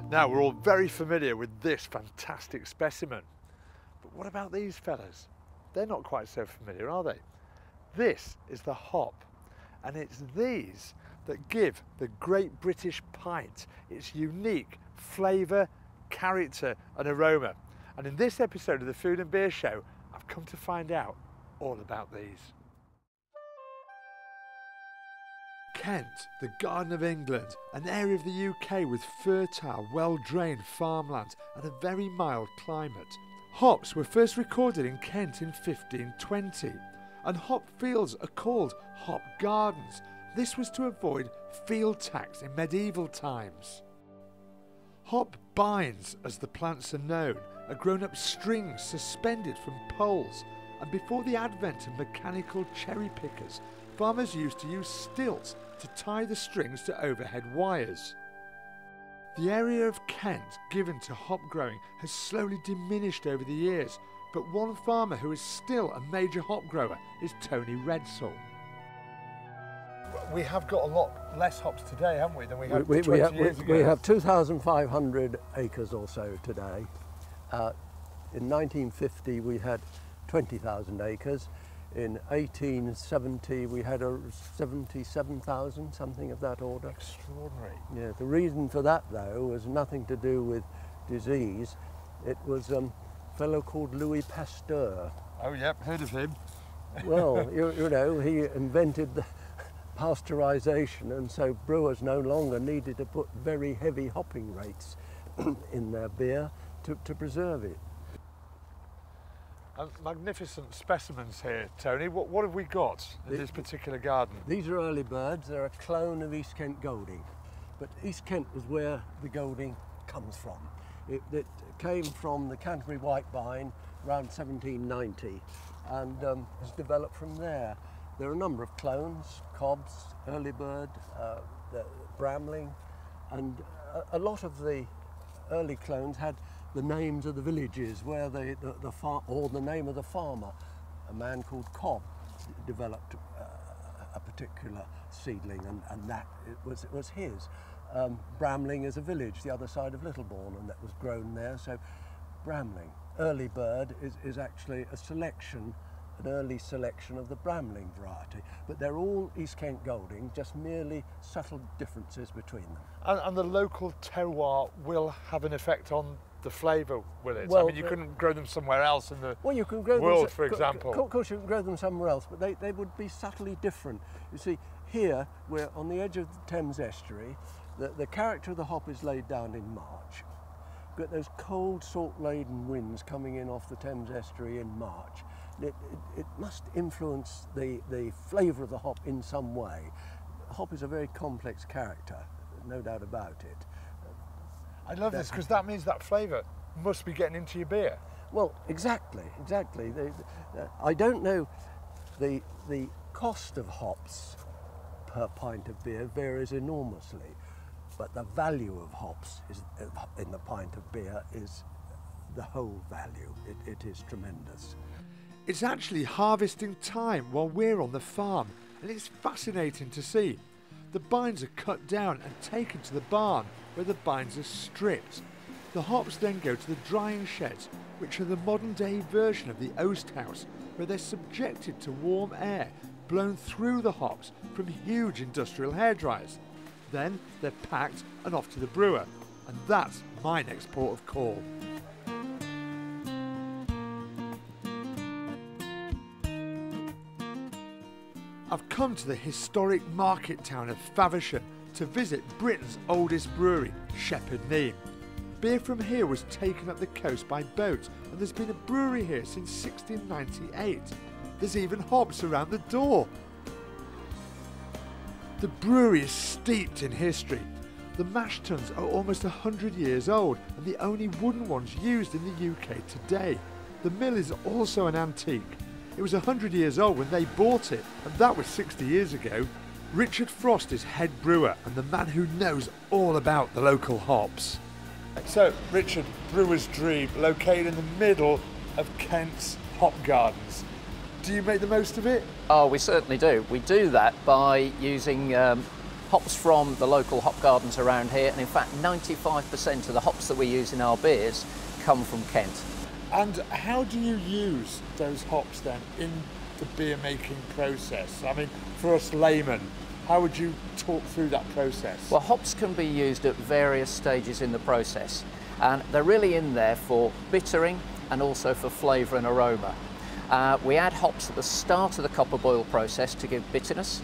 Now, we're all very familiar with this fantastic specimen, but what about these fellas? They're not quite so familiar, are they? This is the hop, and it's these that give the Great British Pint its unique flavour, character and aroma. And in this episode of the Food and Beer Show, I've come to find out all about these. Kent, the Garden of England, an area of the UK with fertile, well-drained farmland and a very mild climate. Hops were first recorded in Kent in 1520, and hop fields are called hop gardens. This was to avoid field tax in medieval times. Hop bines, as the plants are known, are grown up strings suspended from poles, and before the advent of mechanical cherry pickers, farmers used to use stilts to tie the strings to overhead wires. The area of Kent given to hop growing has slowly diminished over the years, but one farmer who is still a major hop grower is Tony Redsall. We have got a lot less hops today, haven't we, than we had 20 years ago? We have 2,500 acres or so today. In 1950 we had 20,000 acres. In 1870 we had 77,000, something of that order. Extraordinary. Yeah, the reason for that though was nothing to do with disease. It was a fellow called Louis Pasteur. Oh yep, heard of him. Well, you know, he invented the pasteurisation, and so brewers no longer needed to put very heavy hopping rates in their beer to preserve it. Magnificent specimens here, Tony. What have we got in this particular garden? These are early birds. They're a clone of East Kent Golding. But East Kent was where the Golding comes from. It came from the Canterbury Whitebine around 1790 and has developed from there. There are a number of clones, Cobbs, early bird, the Bramling, and a lot of the early clones had the names of the villages where the farm, or the name of the farmer. A man called Cobb developed a particular seedling, and that it was his. Bramling is a village the other side of Littlebourne, and that was grown there, so Bramling. Early bird is actually a selection, an early selection of the Bramling variety, but they're all East Kent Golding, just merely subtle differences between them. And the local terroir will have an effect on the flavour, will it? Well, I mean, you couldn't grow them somewhere else in the you can grow world, them, for example. Of course you can grow them somewhere else, but they would be subtly different. You see, here we're on the edge of the Thames estuary. The character of the hop is laid down in March. You've got those cold, salt-laden winds coming in off the Thames estuary in March. It must influence the flavour of the hop in some way. The hop is a very complex character, no doubt about it. I love this, because that means that flavour must be getting into your beer. Well, exactly. I don't know, the cost of hops per pint of beer varies enormously, but the value of hops in the pint of beer is the whole value. It is tremendous. It's actually harvesting time while we're on the farm, and it's fascinating to see. The bines are cut down and taken to the barn, where the bines are stripped. The hops then go to the drying sheds, which are the modern day version of the oast house, where they're subjected to warm air blown through the hops from huge industrial hairdryers. Then they're packed and off to the brewer, and that's my next port of call. I've come to the historic market town of Faversham to visit Britain's oldest brewery, Shepherd Neame. Beer from here was taken up the coast by boat, and there's been a brewery here since 1698. There's even hops around the door. The brewery is steeped in history. The mash tuns are almost 100 years old and the only wooden ones used in the UK today. The mill is also an antique. It was 100 years old when they bought it, and that was 60 years ago. Richard Frost is head brewer and the man who knows all about the local hops. So, Richard, brewer's dream, located in the middle of Kent's hop gardens. Do you make the most of it? Oh, we certainly do. We do that by using hops from the local hop gardens around here, and in fact 95% of the hops that we use in our beers come from Kent. And how do you use those hops then in the beer making process? I mean, for us laymen, how would you talk through that process? Well, hops can be used at various stages in the process, and they're really in there for bittering and also for flavour and aroma. We add hops at the start of the copper boil process to give bitterness.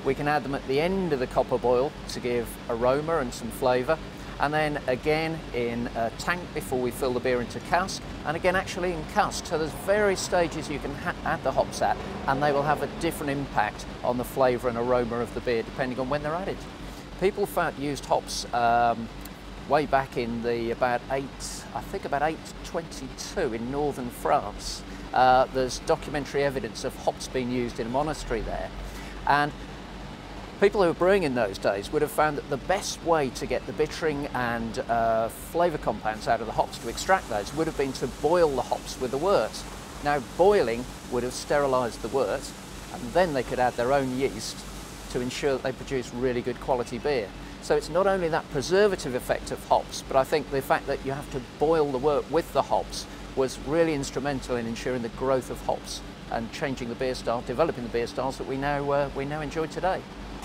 We can add them at the end of the copper boil to give aroma and some flavour, and then again in a tank before we fill the beer into cask, and again actually in cask. So there's various stages you can add the hops at, and they will have a different impact on the flavour and aroma of the beer depending on when they're added. People used hops way back in the about 822 in northern France. There's documentary evidence of hops being used in a monastery there, and people who were brewing in those days would have found that the best way to get the bittering and flavour compounds out of the hops, to extract those, would have been to boil the hops with the wort. Now, boiling would have sterilised the wort, and then they could add their own yeast to ensure that they produce really good quality beer. So it's not only that preservative effect of hops, but I think the fact that you have to boil the wort with the hops was really instrumental in ensuring the growth of hops and changing the beer style, developing the beer styles that we now enjoy today.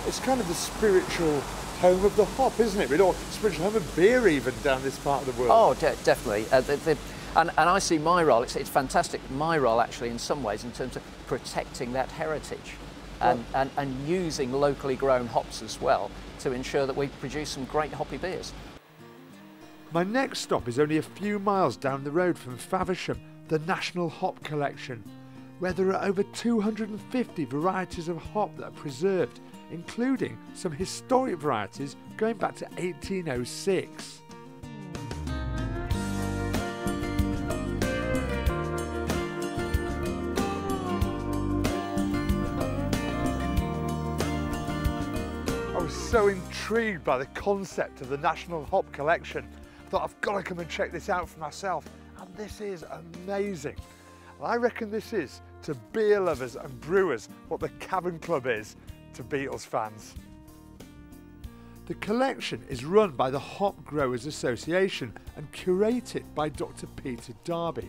It's kind of the spiritual home of the hop, isn't it? Or spiritual home of beer even down this part of the world. Oh, definitely. And I see my role, it's fantastic, my role actually in some ways in terms of protecting that heritage and using locally grown hops as well to ensure that we produce some great hoppy beers. My next stop is only a few miles down the road from Faversham, the National Hop Collection, where there are over 250 varieties of hop that are preserved, including some historic varieties going back to 1806. I was so intrigued by the concept of the National Hop Collection. I thought, I've got to come and check this out for myself, and this is amazing. And I reckon this is to beer lovers and brewers what the Cavern Club is to Beatles fans. The collection is run by the Hop Growers Association and curated by Dr. Peter Darby.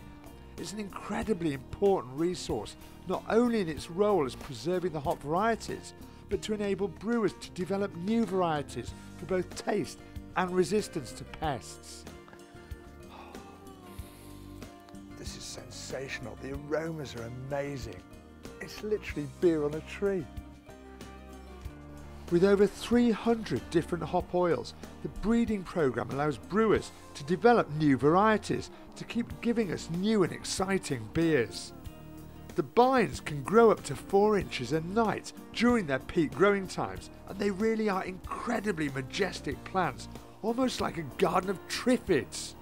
It's an incredibly important resource, not only in its role as preserving the hop varieties, but to enable brewers to develop new varieties for both taste and resistance to pests. This is sensational. The aromas are amazing. It's literally beer on a tree. With over 300 different hop oils, the breeding programme allows brewers to develop new varieties to keep giving us new and exciting beers. The bines can grow up to 4 inches a night during their peak growing times, and they really are incredibly majestic plants, almost like a garden of triffids.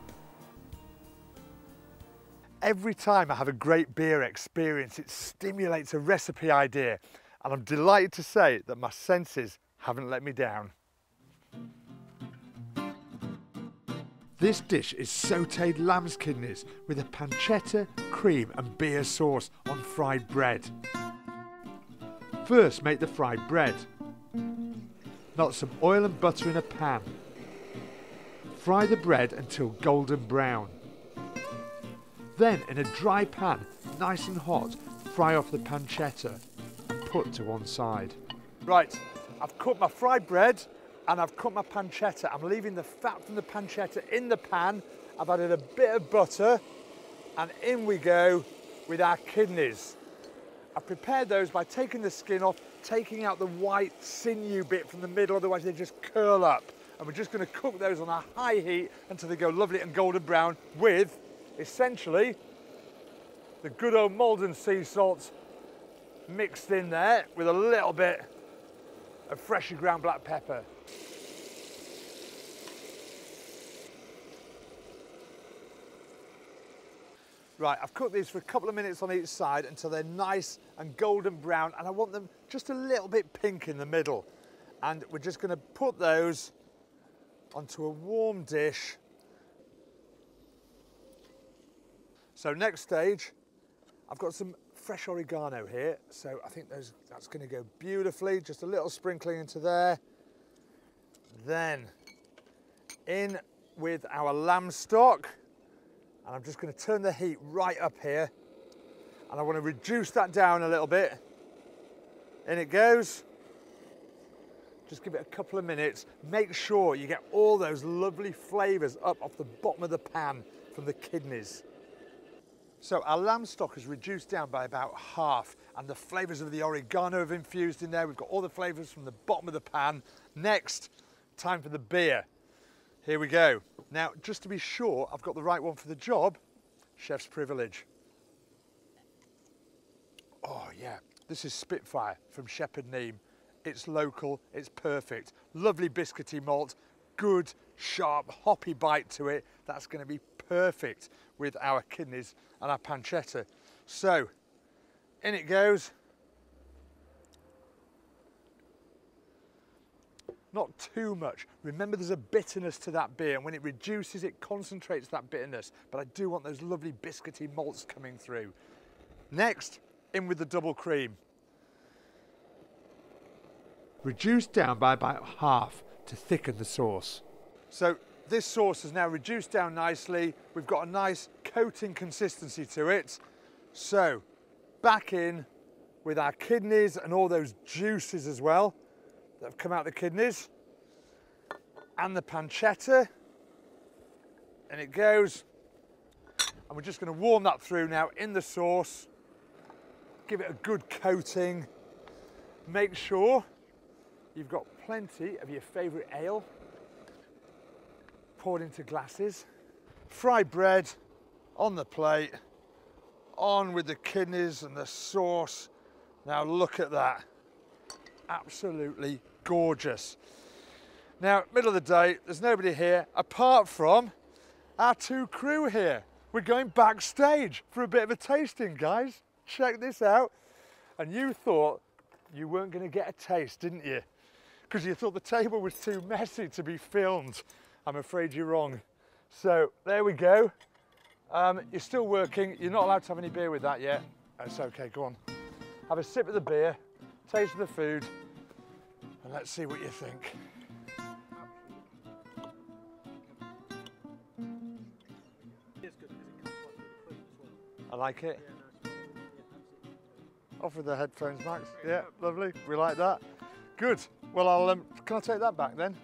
Every time I have a great beer experience, it stimulates a recipe idea, and I'm delighted to say that my senses haven't let me down. This dish is sautéed lamb's kidneys with a pancetta, cream and beer sauce on fried bread. First, make the fried bread. Melt some oil and butter in a pan. Fry the bread until golden brown. Then, in a dry pan, nice and hot, fry off the pancetta and put to one side. Right, I've cooked my fried bread and I've cooked my pancetta. I'm leaving the fat from the pancetta in the pan. I've added a bit of butter and in we go with our kidneys. I've prepared those by taking the skin off, taking out the white sinew bit from the middle, otherwise they just curl up. And we're just going to cook those on a high heat until they go lovely and golden brown with, essentially, the good old Malden sea salt mixed in there with a little bit of freshly ground black pepper. Right, I've cooked these for a couple of minutes on each side until they're nice and golden brown, and I want them just a little bit pink in the middle. And we're just going to put those onto a warm dish. So next stage, I've got some fresh oregano here, so I think that's going to go beautifully. Just a little sprinkling into there. Then in with our lamb stock, and I'm just going to turn the heat right up here, and I want to reduce that down a little bit. In it goes. Just give it a couple of minutes. Make sure you get all those lovely flavours up off the bottom of the pan from the kidneys. So our lamb stock is reduced down by about half, and the flavours of the oregano have infused in there. We've got all the flavours from the bottom of the pan. Next, time for the beer. Here we go. Now, just to be sure I've got the right one for the job, chef's privilege. Oh yeah, this is Spitfire from Shepherd Neame. It's local, it's perfect. Lovely biscuity malt, good, sharp, hoppy bite to it. That's going to be perfect with our kidneys and our pancetta. So, in it goes. Not too much. Remember, there's a bitterness to that beer, and when it reduces, it concentrates that bitterness. But I do want those lovely biscuity malts coming through. Next, in with the double cream. Reduced down by about half to thicken the sauce. So this sauce is now reduced down nicely. We've got a nice coating consistency to it. So back in with our kidneys and all those juices as well that have come out the kidneys. And the pancetta. And it goes. And we're just going to warm that through now in the sauce. Give it a good coating. Make sure you've got plenty of your favourite ale poured into glasses. Fried bread on the plate, on with the kidneys and the sauce. Now look at that, absolutely gorgeous. Now, middle of the day, there's nobody here apart from our two crew here. We're going backstage for a bit of a tasting, guys. Check this out. And you thought you weren't going to get a taste, didn't you? Because you thought the table was too messy to be filmed. I'm afraid you're wrong. So there we go. You're still working. You're not allowed to have any beer with that yet. It's okay, go on. Have a sip of the beer, taste of the food, and let's see what you think. I like it. Off with the headphones, Max. Yeah, lovely. We like that. Good. Well, can I take that back then?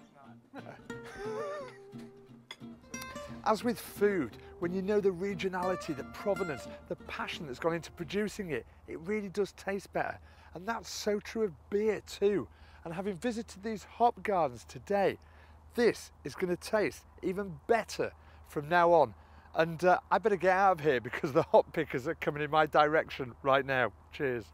As with food, when you know the regionality, the provenance, the passion that's gone into producing it, it really does taste better. And that's so true of beer too. And having visited these hop gardens today, this is going to taste even better from now on. And I better get out of here because the hop pickers are coming in my direction right now. Cheers.